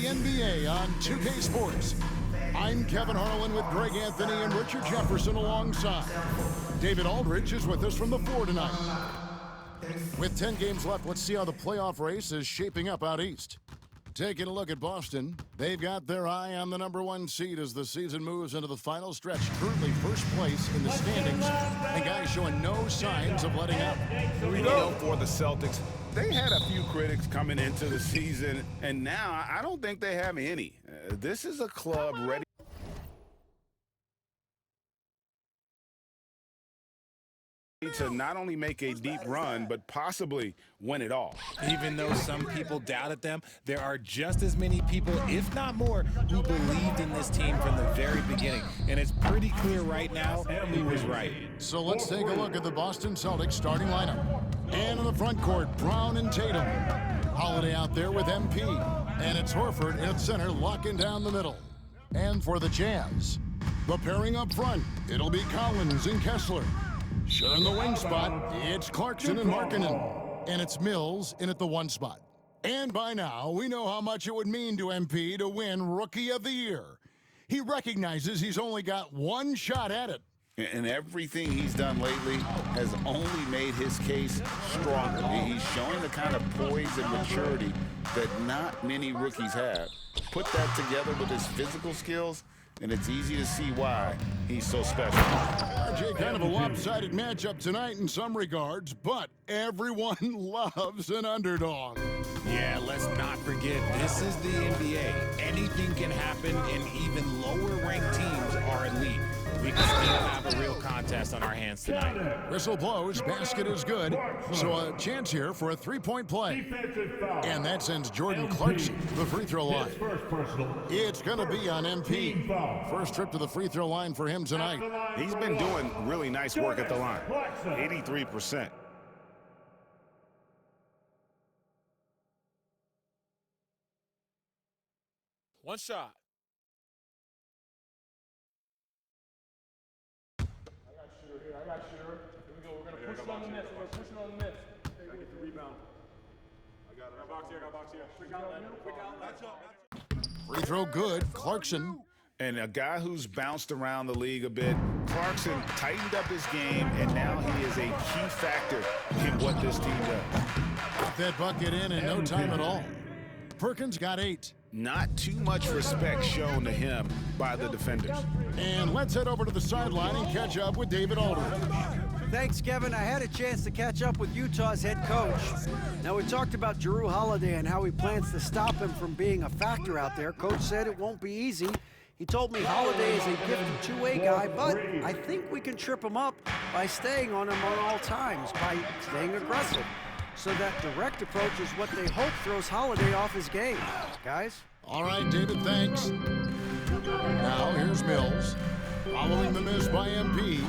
the NBA on 2K Sports. I'm Kevin Harlan with Greg Anthony and Richard Jefferson alongside. David Aldridge is with us from the floor tonight. With 10 games left, let's see how the playoff race is shaping up out east. Taking a look at Boston, they've got their eye on the #1 seed as the season moves into the final stretch. Currently first place in the standings, and guys showing no signs of letting up. Here we go for the Celtics. They had a few critics coming into the season, and now I don't think they have any. This is a club ready to not only make a deep run, but possibly win it all. Even though some people doubted them, there are just as many people, if not more, who believed in this team from the very beginning. And it's pretty clear right now who was right. So let's take a look at the Boston Celtics starting lineup. And in the front court, Brown and Tatum. Holiday out there with MP. And it's Horford at center, locking down the middle. And for the Jazz, the pairing up front, it'll be Collins and Kessler. Sharing the wing spot, it's Clarkson and Markkanen. And it's Mills in at the 1 spot. And by now, we know how much it would mean to MP to win Rookie of the Year. He recognizes he's only got one shot at it. And everything he's done lately has only made his case stronger. He's showing the kind of poise and maturity that not many rookies have. Put that together with his physical skills, and it's easy to see why he's so special. RJ, kind of a lopsided matchup tonight in some regards, but everyone loves an underdog. Yeah, let's not forget, this is the NBA. Anything can happen, and even lower-ranked teams are elite. We can still have a real contest on our hands tonight. Whistle blows, basket is good, so a chance here for a three-point play. And that sends Jordan Clarkson to the free throw line. It's going to be on MP. First trip to the free throw line for him tonight. He's been doing really nice work at the line, 83%. One shot. I got shooter. Here we go. We're going to push it on the miss. We're going to push it on the miss. I get the rebound. I got it. Box here. Quick out. That's up. Free throw good. Clarkson. And a guy who's bounced around the league a bit, Clarkson tightened up his game, and now he is a key factor in what this team does. Got that bucket in no time at all. Perkins got 8. Not too much respect shown to him by the defenders. And let's head over to the sideline and catch up with David Aldridge. Thanks, Kevin. I had a chance to catch up with Utah's head coach. Now, we talked about Jrue Holiday and how he plans to stop him from being a factor out there. Coach said it won't be easy. He told me Holiday is a gifted two-way guy, but I think we can trip him up by staying on him on all times, by staying aggressive. So that direct approach is what they hope throws Holiday off his game. Guys? All right, David, thanks. Now here's Mills, following the miss by MP.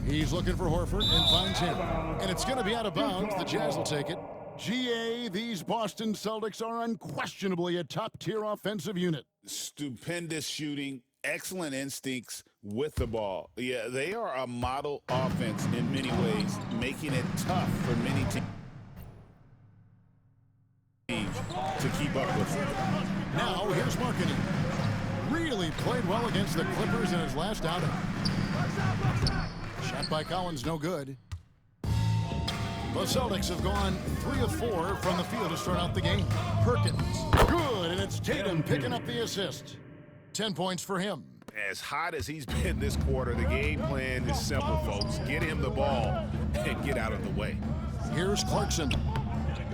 He's looking for Horford and finds him. And it's going to be out of bounds. The Jazz will take it. GA, these Boston Celtics are unquestionably a top-tier offensive unit. Stupendous shooting, excellent instincts with the ball. Yeah, they are a model offense in many ways, making it tough for many teams to keep up with. Now here's Markkanen. Really played well against the Clippers in his last outing. Shot by Collins, no good. The Celtics have gone 3 of 4 from the field to start out the game. Perkins, good, and it's Tatum picking up the assist. 10 points for him. As hot as he's been this quarter, the game plan is simple, folks. Get him the ball and get out of the way. Here's Clarkson.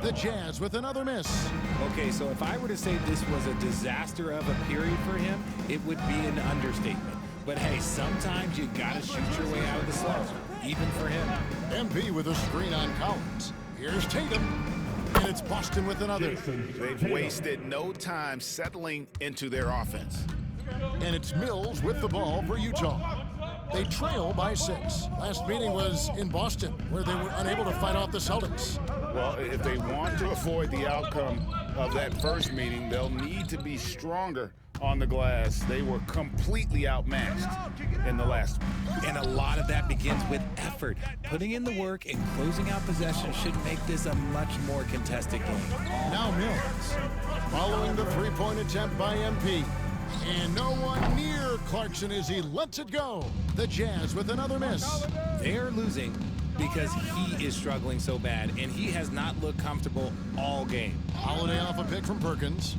The Jazz with another miss. Okay, so if I were to say this was a disaster of a period for him, it would be an understatement. But hey, sometimes you gotta shoot your way out of the slump, even for him. MP with a screen on Collins. Here's Tatum. And it's Boston with another. They've wasted no time settling into their offense. And it's Mills with the ball for Utah. They trail by 6. Last meeting was in Boston, where they were unable to fight off the Celtics. Well, if they want to avoid the outcome of that first meeting, they'll need to be stronger on the glass. They were completely outmatched in the last one. And a lot of that begins with effort. Putting in the work and closing out possession should make this a much more contested game. Now Mills, following the three-point attempt by MP. And no one near Clarkson as he lets it go. The Jazz with another miss. They're losing because he is struggling so bad, and he has not looked comfortable all game. Holiday off a pick from Perkins.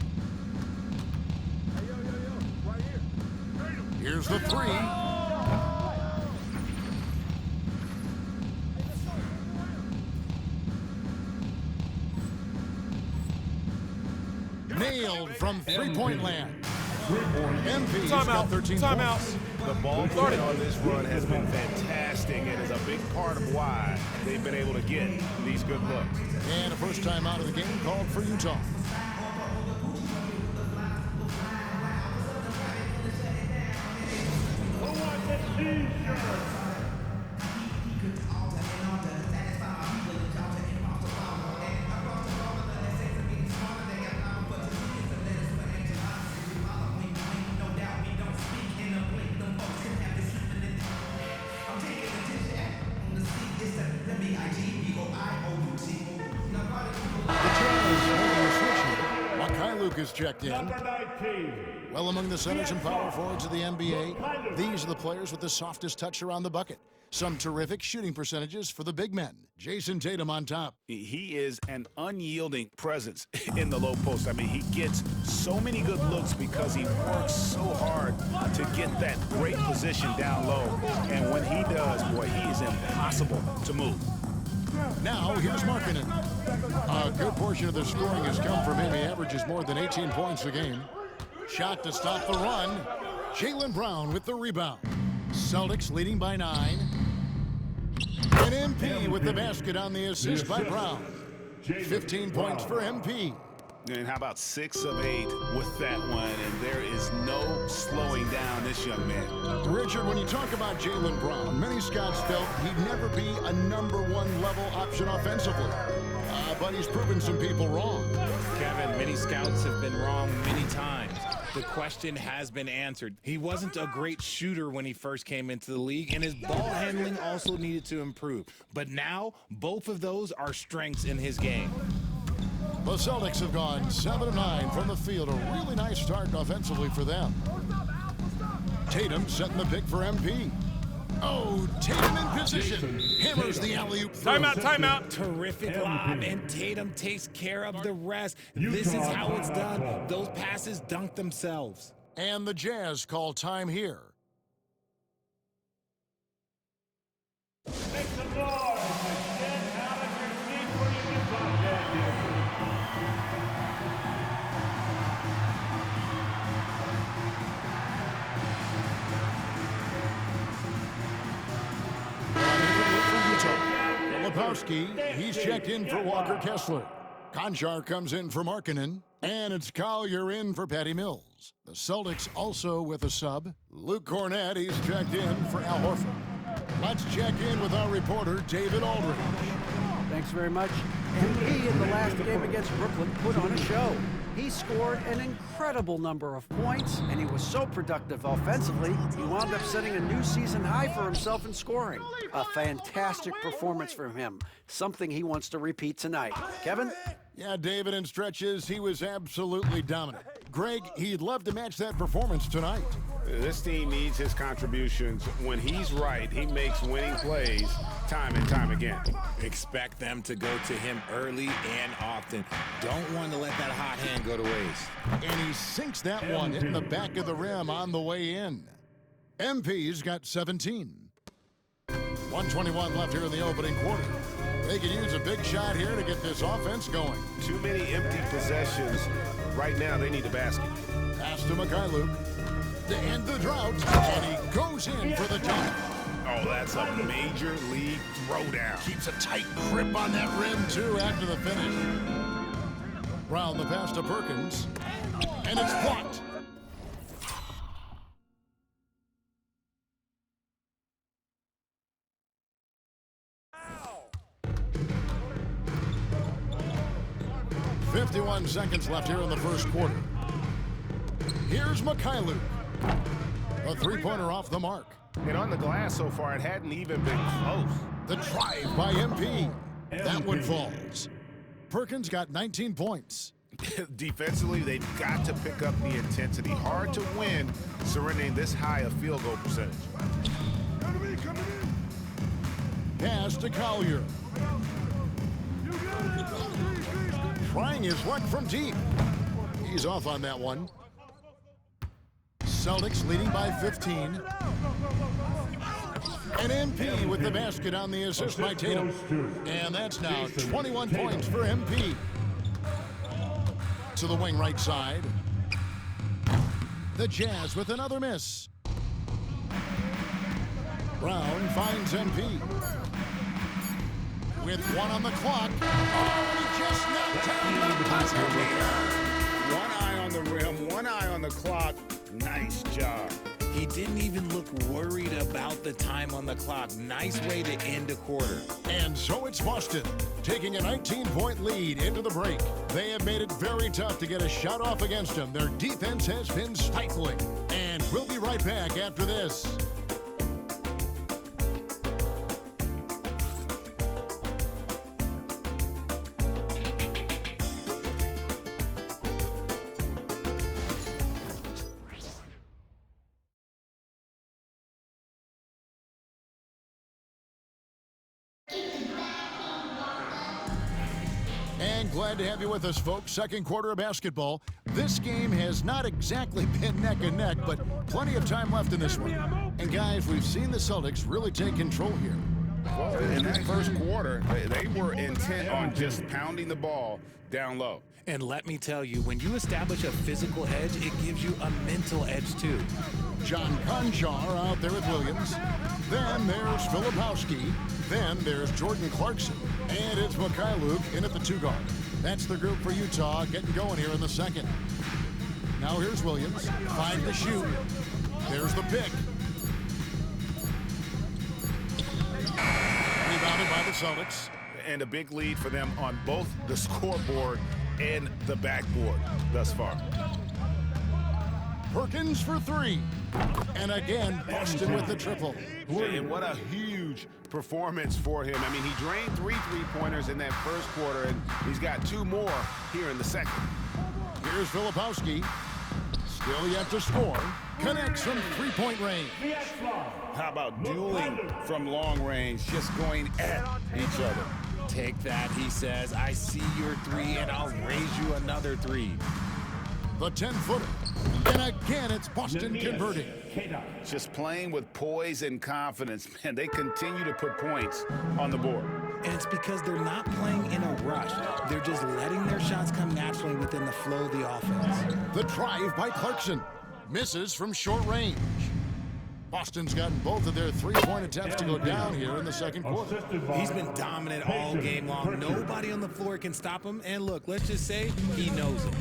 Here's the three. Nailed from three-point land. MP's got 13 points. The ball movement on this run has been fantastic and is a big part of why they've been able to get these good looks. And a first time out of the game called for Utah. Is checked in. Well, among the centers and power forwards of the NBA, these are the players with the softest touch around the bucket. Some terrific shooting percentages for the big men. Jason Tatum on top. He is an unyielding presence in the low post. I mean, he gets so many good looks because he works so hard to get that great position down low. And when he does, boy, he is impossible to move. Now, here's Markkanen. A good portion of the scoring has come from him. He averages more than 18 points a game. Shot to stop the run. Jaylen Brown with the rebound. Celtics leading by 9. And MP with the basket on the assist by Brown. 15 points for MP. And how about 6 of 8 with that one? And there is no slowing down this young man. Richard, when you talk about Jaylen Brown, many scouts felt he'd never be a #1 level option offensively. But he's proven some people wrong. Kevin, many scouts have been wrong many times. The question has been answered. He wasn't a great shooter when he first came into the league, and his ball handling also needed to improve. But now, both of those are strengths in his game. The Celtics have gone 7 of 9 from the field. A really nice start offensively for them. Tatum setting the pick for MP. Oh, Tatum in position. Hammers the alley-oop. Timeout. Terrific lob, and Tatum takes care of the rest. This is how it's done. Those passes dunk themselves. And the Jazz call time here. Make some noise and get out of your seat where you can podcast. Lebowski, he's checked in for Walker Kessler. Conchar comes in for Markkanen. And it's Collier in for Patty Mills. The Celtics also with a sub. Luke Cornett, he's checked in for Al Horford. Let's check in with our reporter, David Aldridge. Thanks very much. MP in the last game against Brooklyn put on a show. He scored an incredible number of points, and he was so productive offensively, he wound up setting a new season high for himself in scoring. A fantastic performance from him, something he wants to repeat tonight. Kevin? Yeah, David, in stretches, he was absolutely dominant. Greg, he'd love to match that performance tonight. This team needs his contributions. When he's right, he makes winning plays time and time again. Expect them to go to him early and often. Don't want to let that hot hand go to waste. And he sinks that one in the back of the rim on the way in. MP's got 17. 1:21 left here in the opening quarter. They could use a big shot here to get this offense going. Too many empty possessions. Right now, they need a basket. Pass to Mikhailuk to end the drought, and he goes in for the dunk. Oh, that's a major league throwdown. Keeps a tight grip on that rim, too, after the finish. Brown the pass to Perkins, and it's blocked. .51 seconds left here in the first quarter. Here's Mikhailuk. A three-pointer off the mark. And on the glass so far, it hadn't even been close. The drive by MP. That one falls. Perkins got 19 points. Defensively, they've got to pick up the intensity. Hard to win surrendering this high a field goal percentage. Pass to Collier. Trying his luck from deep. He's off on that one. Celtics leading by 15. And MP with the basket on the assist by Tatum. And that's now 21 points for MP. To the wing right side. The Jazz with another miss. Brown finds MP. With one on the clock. Oh, he just knocked down the buzzer. One eye on the rim, one eye on the clock. Nice job. He didn't even look worried about the time on the clock. Nice way to end a quarter. And so it's Boston, taking a 19-point lead into the break. They have made it very tough to get a shot off against them. Their defense has been stifling. And we'll be right back after this. And glad to have you with us, folks. Second quarter of basketball. This game has not exactly been neck and neck, but plenty of time left in this one. And guys, we've seen the Celtics really take control here. Well, in that first quarter, they were intent on just pounding the ball down low. And let me tell you, when you establish a physical edge, it gives you a mental edge too. John Conchar out there with Williams. Then there's Filipowski. Then there's Jordan Clarkson. And it's Mikhailuk in at the two guard. That's the group for Utah getting going here in the second. Now here's Williams. 5 to shoot. There's the pick. Rebounded by the Celtics. And a big lead for them on both the scoreboard and the backboard thus far. Perkins for 3. And again, Boston with the triple. And what a huge performance for him. I mean, he drained 3 3-pointers in that first quarter, and he's got 2 more here in the second. Here's Filipowski. Still yet to score. Connects from three-point range. How about dueling from long range, just going at each other? Take that, he says. I see your 3, and I'll raise you another 3. The 10-footer. And again, it's Boston converting. Just playing with poise and confidence. Man, they continue to put points on the board. And it's because they're not playing in a rush. They're just letting their shots come naturally within the flow of the offense. The drive by Clarkson. Misses from short range. Boston's gotten both of their three-point attempts to go down here in the second quarter. He's been dominant all game long. Nobody on the floor can stop him. And look, let's just say he knows it.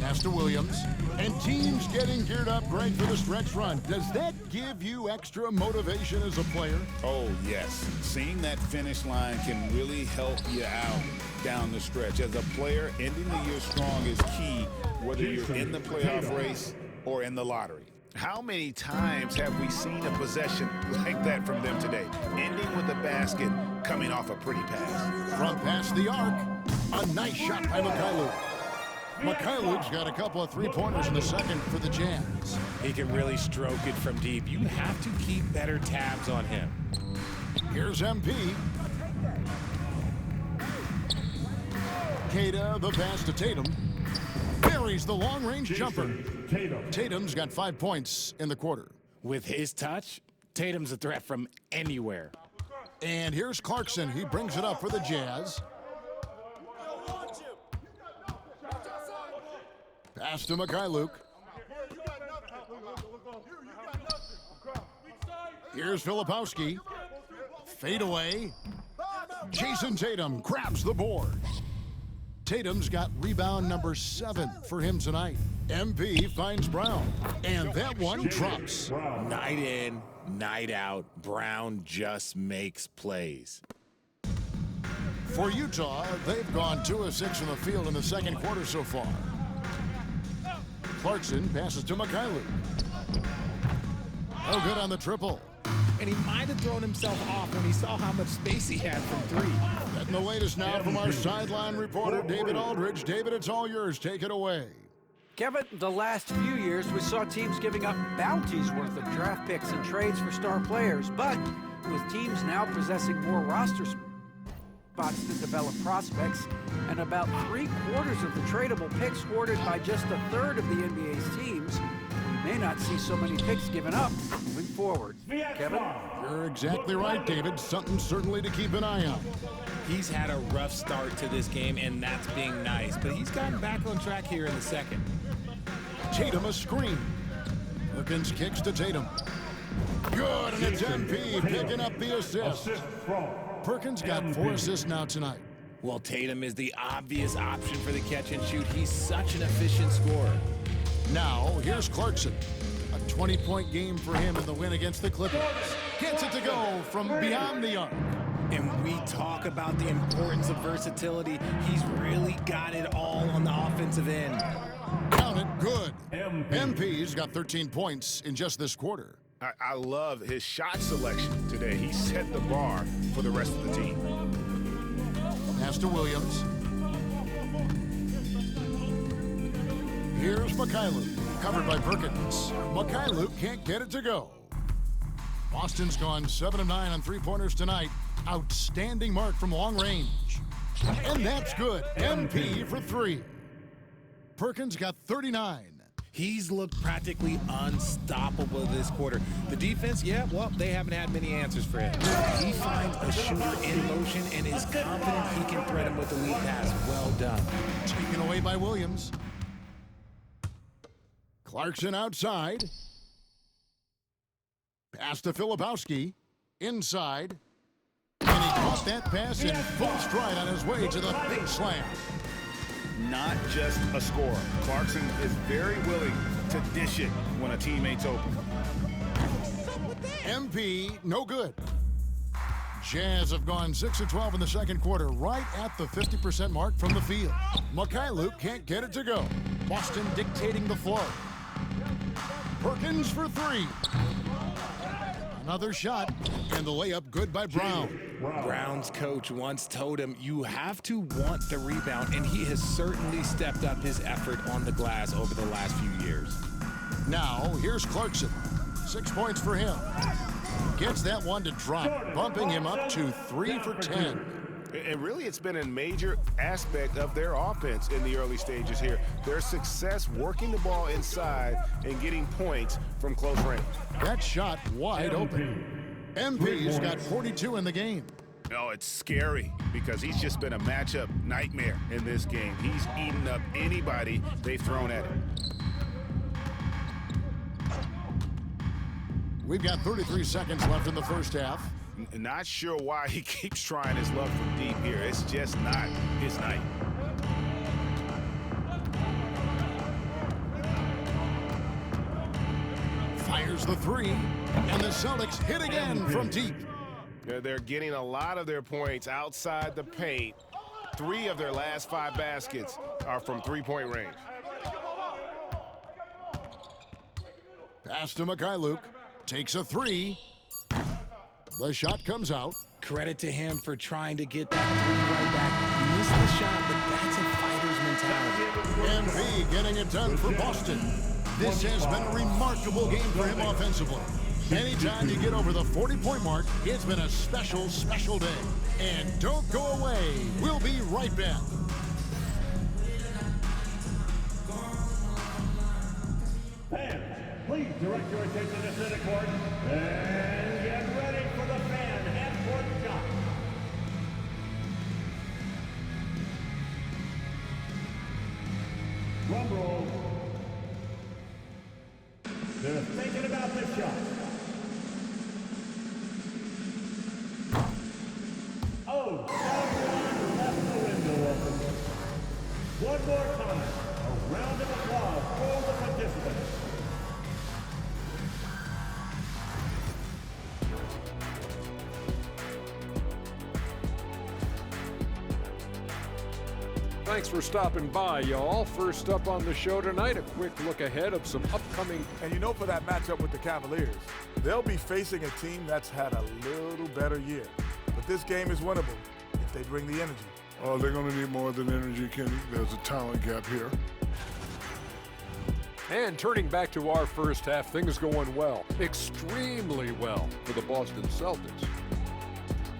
Pass to Williams. And teams getting geared up, Greg, for the stretch run. Does that give you extra motivation as a player? Oh, yes. Seeing that finish line can really help you out down the stretch. As a player, ending the year strong is key, whether you're in the playoff race or in the lottery. How many times have we seen a possession like that from them today? Ending with a basket, coming off a pretty pass. From past the arc, a nice shot by Mikhailuk. Mikhailuk's got a couple of three-pointers in the second for the Jazz. He can really stroke it from deep. You have to keep better tabs on him. Here's MP. Queta, the pass to Tatum. Buries the long-range jumper. Tatum's got 5 points in the quarter. With his touch, Tatum's a threat from anywhere. And here's Clarkson. He brings it up for the Jazz. Pass to Mikhailuk. Here's Filipowski. Fade away. Jason Tatum grabs the board. Tatum's got rebound number 7 for him tonight. MP finds Brown. And that one drops. Night in, night out, Brown just makes plays. For Utah, they've gone 2 of 6 from the field in the second quarter so far. Clarkson passes to Mikhailuk. No good on the triple. And he might have thrown himself off when he saw how much space he had from three. Getting the latest now from our sideline reporter, David Aldridge. David, it's all yours. Take it away. Kevin, the last few years, we saw teams giving up bounties worth of draft picks and trades for star players. But with teams now possessing more roster spots to develop prospects, and about 3/4 of the tradable picks hoarded by just a third of the NBA's teams, we may not see so many picks given up moving forward. Kevin? You're exactly right, David. Something certainly to keep an eye on. He's had a rough start to this game, and that's being nice. But he's gotten back on track here in the second. Tatum a screen. Perkins kicks to Tatum. Good, and it's MP picking up the assist. Perkins got 4 assists now tonight. Well, Tatum is the obvious option for the catch and shoot. He's such an efficient scorer. Now, here's Clarkson. A 20-point game for him in the win against the Clippers. Gets it to go from beyond the arc. And we talk about the importance of versatility. He's really got it all on the offensive end. Count it, good. MP's got 13 points in just this quarter. I love his shot selection today. He set the bar for the rest of the team. Pass to Williams. Here's Mikhailuk, covered by Perkins. Mikhailuk can't get it to go. Boston's gone 7 of 9 on three-pointers tonight. Outstanding mark from long range. And that's good. MP for 3. Perkins got 39. He's looked practically unstoppable this quarter. The defense, yeah, well, they haven't had many answers for him. He finds a shooter in motion and is confident he can thread him with the lead pass. Well done. Taken away by Williams. Clarkson outside. Pass to Filipowski. Inside. And he caught that pass in full stride on his way to the big slam. Not just a scorer. Clarkson is very willing to dish it when a teammate's open. MP, no good. Jazz have gone 6 of 12 in the second quarter, right at the 50% mark from the field. Mikhailuk can't get it to go. Boston dictating the flow. Perkins for 3. Another shot, and the layup good by Brown. Brown's coach once told him, you have to want the rebound, and he has certainly stepped up his effort on the glass over the last few years. Now, here's Clarkson. 6 points for him. Gets that one to drop, bumping him up to 3 for 10. And really, it's been a major aspect of their offense in the early stages here. Their success working the ball inside and getting points from close range. That shot wide open. MP's got 42 in the game. Oh, it's scary because he's just been a matchup nightmare in this game. He's eaten up anybody they've thrown at him. We've got 33 seconds left in the first half. Not sure why he keeps trying his luck from deep here. It's just not his night. Fires the 3, and the Celtics hit again from deep. They're getting a lot of their points outside the paint. 3 of their last 5 baskets are from three-point range. Pass to Mikhailuk. Takes a 3. The shot comes out. Credit to him for trying to get that 3 right back. He missed the shot, but that's a fighter's mentality. MV getting it done for Boston. This has been a remarkable game for him offensively. Anytime you get over the 40-point mark, it's been a special, special day. And don't go away. We'll be right back. Fans, please direct your attention to center court and get ready for the fan half-court shot. Drum roll. They're thinking about this shot. Oh, someone left the window open. One more time, a round of applause for the participants. Thanks for stopping by, y'all. First up on the show tonight, a quick look ahead of some upcoming... And you know, for that matchup with the Cavaliers, they'll be facing a team that's had a little better year. But this game is winnable if they bring the energy. Oh, they're going to need more than energy, Kenny. There's a talent gap here. And turning back to our first half, things going well. Extremely well for the Boston Celtics.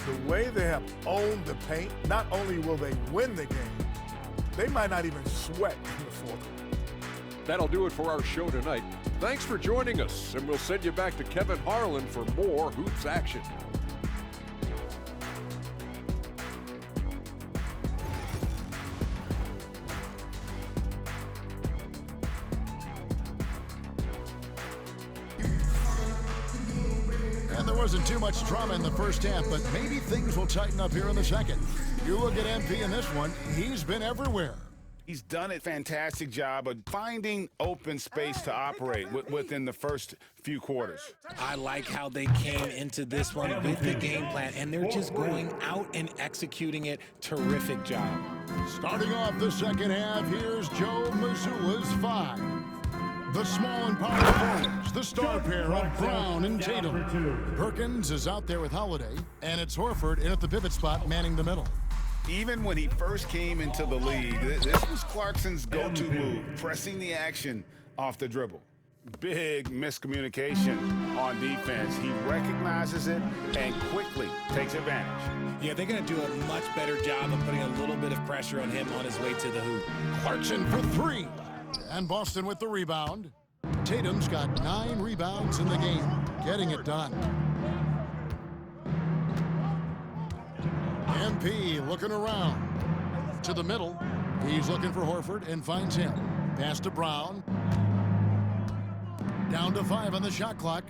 The way they have owned the paint, not only will they win the game, they might not even sweat in the fourth quarter. That'll do it for our show tonight. Thanks for joining us, and we'll send you back to Kevin Harlan for more Hoops action. And there wasn't too much drama in the first half, but maybe things will tighten up here in the second. You look at MP in this one, he's been everywhere. He's done a fantastic job of finding open space to operate within the first few quarters. I like how they came into this one with the game plan, and they're just going out and executing it. Terrific job. Starting off the second half, here's Joe Mazzulla's 5. The small and power forwards, the star pair of Brown and Tatum. Perkins is out there with Holiday, and it's Horford in at the pivot spot manning the middle. Even when he first came into the league, this was Clarkson's go-to move, pressing the action off the dribble. Big miscommunication on defense. He recognizes it and quickly takes advantage. Yeah, they're going to do a much better job of putting a little bit of pressure on him on his way to the hoop. Clarkson for 3. And Boston with the rebound. Tatum's got 9 rebounds in the game, getting it done. MP looking around. To the middle. He's looking for Horford and finds him. Pass to Brown. Down to 5 on the shot clock.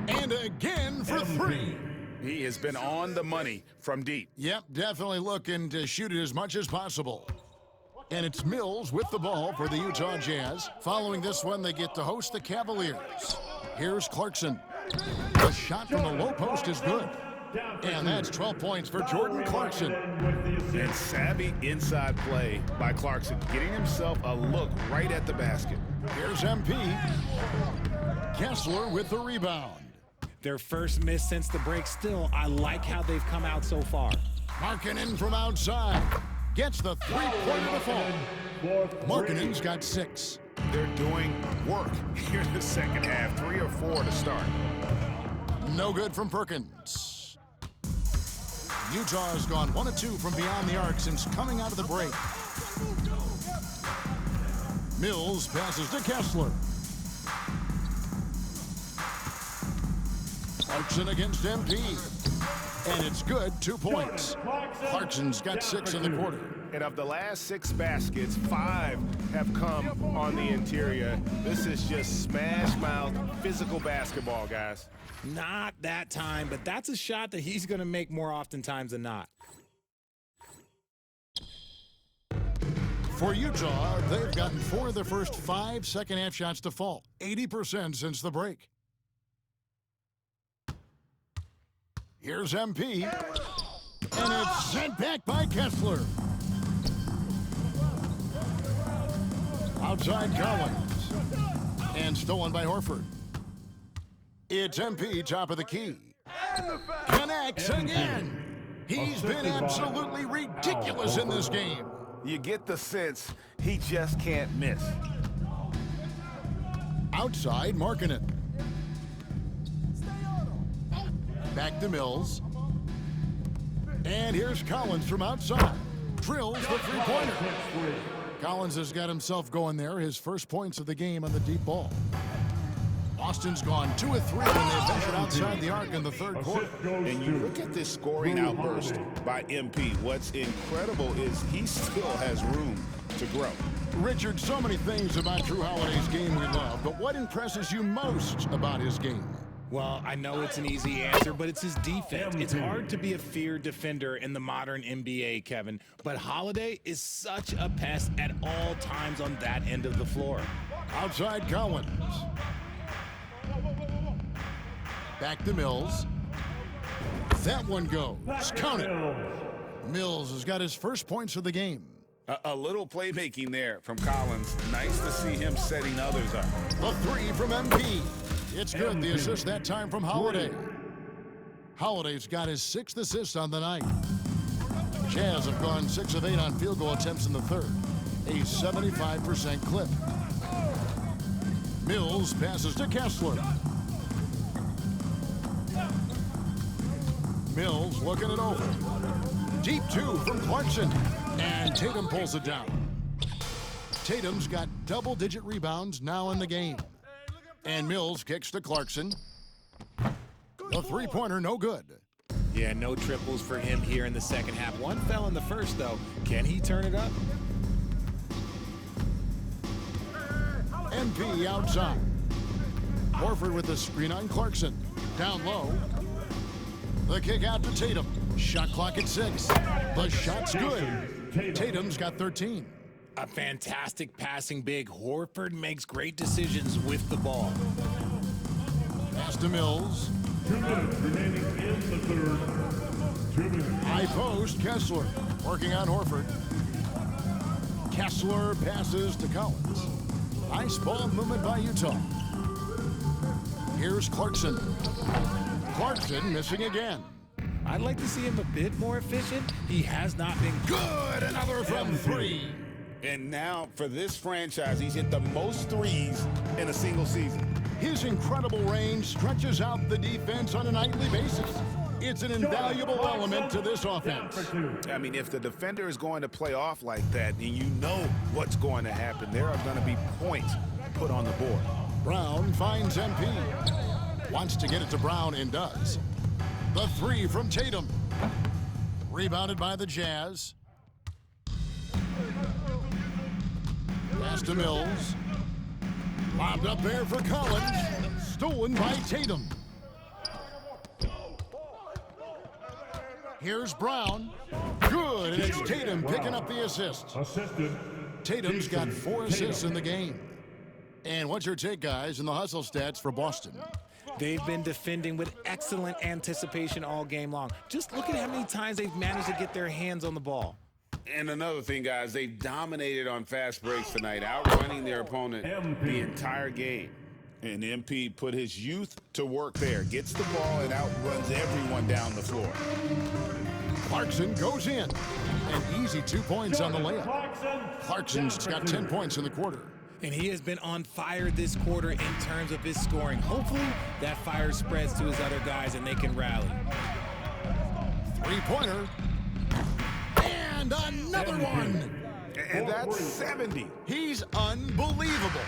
And again for 3. He has been on the money from deep. Yep, definitely looking to shoot it as much as possible. And it's Mills with the ball for the Utah Jazz. Following this one, they get to host the Cavaliers. Here's Clarkson. The shot from the low post is good. And that's 12 points for Jordan Clarkson. And savvy inside play by Clarkson, getting himself a look right at the basket. Here's MP. Kessler with the rebound. Their first miss since the break. Still, I like how they've come out so far. Markkanen from outside. Gets the three-pointer to fall. Markkanen's got 6. They're doing work here in the second half. 3 or 4 to start. No good from Perkins. Utah has gone 1 of 2 from beyond the arc since coming out of the break. Mills passes to Kessler. Clarkson against MP. And it's good, 2 points. Clarkson's got 6 in the quarter. And of the last 6 baskets, 5 have come on the interior. This is just smash mouth, physical basketball, guys. Not that time, but that's a shot that he's going to make more oftentimes than not. For Utah, they've gotten 4 of their first 5 second-half shots to fall, 80% since the break. Here's MP, and it's sent back by Kessler. Outside Collins, and stolen by Horford. It's MP, top of the key. Connects again. He's been absolutely ridiculous in this game. You get the sense he just can't miss. Outside Markkanen. Back to Mills. And here's Collins from outside. Drills the three-pointer. Collins has got himself going there. His first points of the game on the deep ball. Boston's gone 2 of 3 when they ventured outside the arc in the third quarter. And you look at this scoring outburst by MP. What's incredible is he still has room to grow. Richard, so many things about Drew Holiday's game we love, but what impresses you most about his game? Well, I know it's an easy answer, but it's his defense. It's hard to be a feared defender in the modern NBA, Kevin, but Holiday is such a pest at all times on that end of the floor. Outside Collins. Back to Mills. That one goes. Count it. Mills has got his first points of the game. A little playmaking there from Collins. Nice to see him setting others up. The three from MP. It's good. The assist that time from Holiday. Holiday's got his 6th assist on the night. Jazz have gone 6 of 8 on field goal attempts in the third. A 75% clip. Mills passes to Kessler. Mills looking it over. Deep 2 from Clarkson. And Tatum pulls it down. Tatum's got double-digit rebounds now in the game. And Mills kicks to Clarkson. The three-pointer, no good. Yeah, no triples for him here in the second half. One fell in the first, though. Can he turn it up? MP outside. Horford with the screen on Clarkson. Down low. The kick out to Tatum. Shot clock at 6. The shot's good. Tatum's got 13. A fantastic passing big. Horford makes great decisions with the ball. Pass to Mills. 2 minutes remaining in the third. 2 minutes. High post, Kessler. Working on Horford. Kessler passes to Collins. Nice ball movement by Utah. Here's Clarkson. Clarkson missing again. I'd like to see him a bit more efficient. He has not been Good, another from 3. And now for this franchise, he's hit the most threes in a single season. His incredible range stretches out the defense on a nightly basis. It's an invaluable element to this offense. I mean, if the defender is going to play off like that, and you know what's going to happen, there are going to be points put on the board. Brown finds MP. Wants to get it to Brown and does. The 3 from Tatum. Rebounded by the Jazz. Pass to Mills. Lobbed up there for Collins. Stolen by Tatum. Here's Brown. Good, and it's Tatum picking up the assist. Assisted. Tatum's got 4 assists in the game. And what's your take, guys, in the hustle stats for Boston? They've been defending with excellent anticipation all game long. Just look at how many times they've managed to get their hands on the ball. And another thing, guys, they've dominated on fast breaks tonight, outrunning their opponent the entire game. And MP put his youth to work there, gets the ball and outruns everyone down the floor. Clarkson goes in. An easy 2 points on the layup. Clarkson's got 10 points in the quarter. And he has been on fire this quarter in terms of his scoring. Hopefully, that fire spreads to his other guys and they can rally. Three-pointer. And another one. And that's 70. He's unbelievable.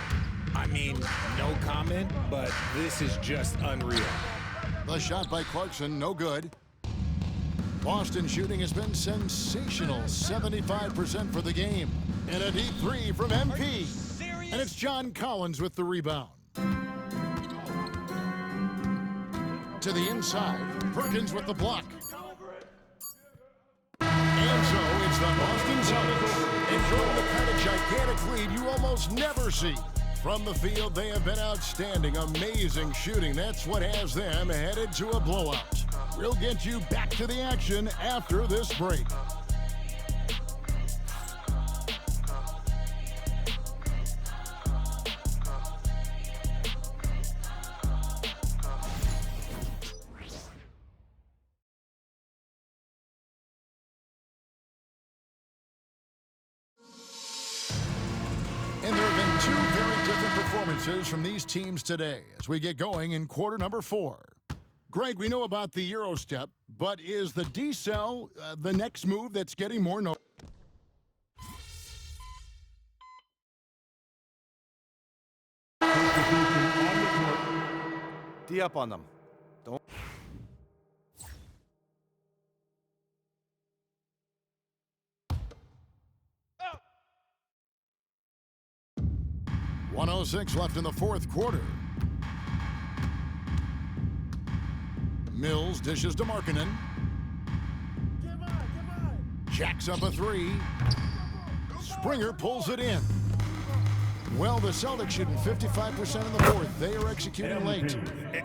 I mean, no comment, but this is just unreal. The shot by Clarkson, no good. Boston shooting has been sensational. 75% for the game. And a deep 3 from MP. And it's John Collins with the rebound. To the inside. Perkins with the block. And so it's the Boston Celtics enjoying the kind of gigantic lead you almost never see. From the field, they have been outstanding. Amazing shooting. That's what has them headed to a blowout. We'll get you back to the action after this break. And there have been 2 very different performances from these teams today as we get going in quarter number 4. Greg, we know about the Euro step, but is the decel the next move that's getting more notice? D up on them. Don't. Oh. 1:06 left in the fourth quarter. Mills dishes to Markkanen. Jacks up a 3. Springer pulls it in. Well, the Celtics shooting 55% in the fourth. They are executing late.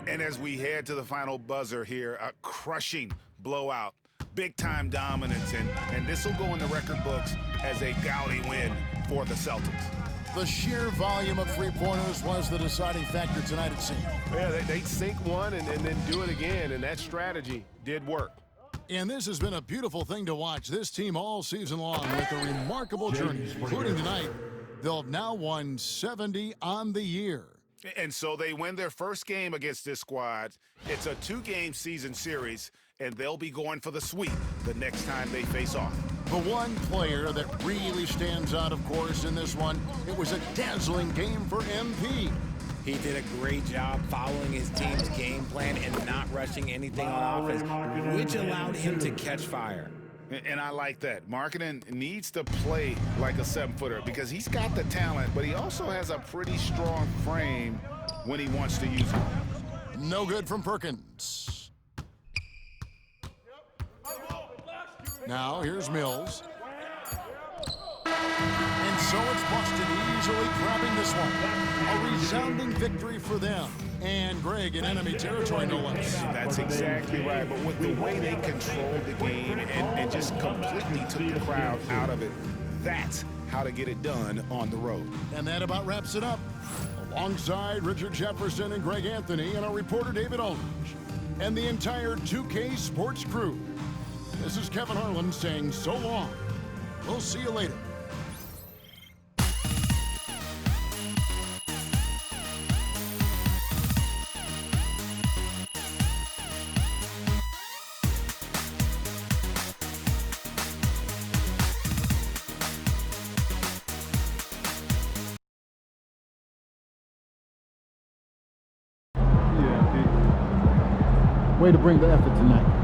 And as we head to the final buzzer here, a crushing blowout, big-time dominance, and this will go in the record books as a gaudy win for the Celtics. The sheer volume of three-pointers was the deciding factor tonight, it seemed. Yeah, they'd sink one and then do it again, and that strategy did work. And this has been a beautiful thing to watch this team all season long with a remarkable journey, including tonight. They'll have now won 70 on the year. And so they win their first game against this squad. It's a 2-game season series, and they'll be going for the sweep the next time they face off. The one player that really stands out, of course, in this one, it was a dazzling game for MP. He did a great job following his team's game plan and not rushing anything on offense, which allowed him to catch fire. And I like that. Markkanen needs to play like a 7-footer because he's got the talent, but he also has a pretty strong frame when he wants to use it. No good from Perkins. Now here's Mills. And so it's Boston easily grabbing this one. A resounding victory for them. And Greg in enemy territory, no less. That's exactly right. But with the way they controlled the game and just completely took the crowd out of it, that's how to get it done on the road. And that about wraps it up. Alongside Richard Jefferson and Greg Anthony and our reporter David Aldridge and the entire 2K Sports crew, this is Kevin Harlan saying so long. We'll see you later. Way to bring the effort tonight.